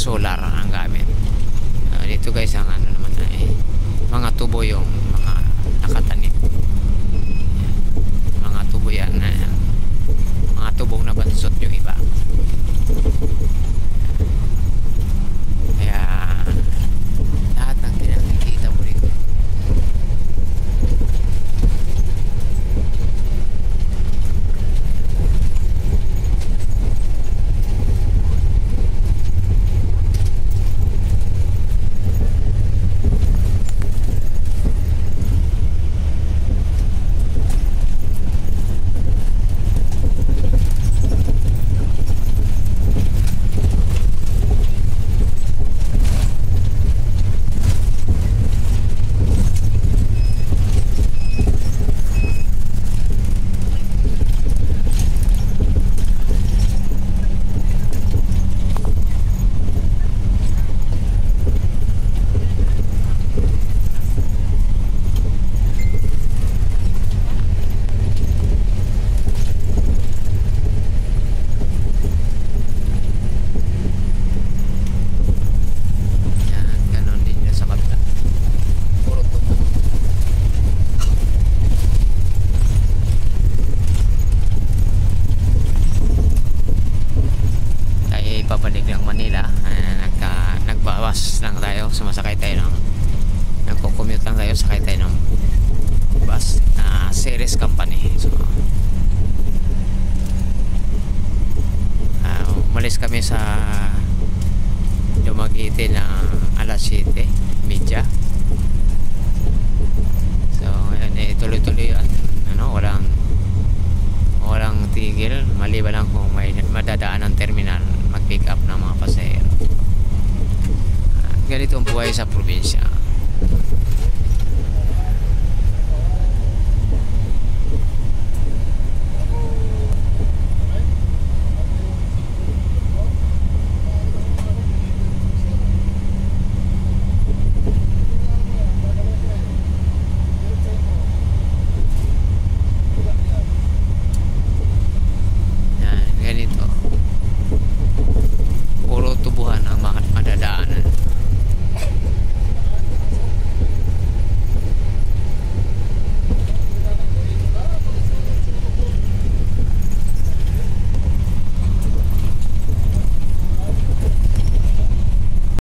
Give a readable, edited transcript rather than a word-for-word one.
solar ang gamit. Dito guys ang ano naman mga tubo yung mga nakatanim. Mga tubo yan, mga tubong na bansot yung iba. Kaya lahat ng kinakikita mo rito pabalik ng Manila. Nagbawas lang tayo, sumasakay tayo ng nagko-commute lang tayo, sakay tayo ng bus na Ceres Company. So umalis kami sa Dumaguete na alas 7:30. So ngayon tuloy-tuloy at walang tigil, maliban lang kung may madadaan ng terminal mag-pick up ng mga pasahero. Ganito ang buhay sa probinsya.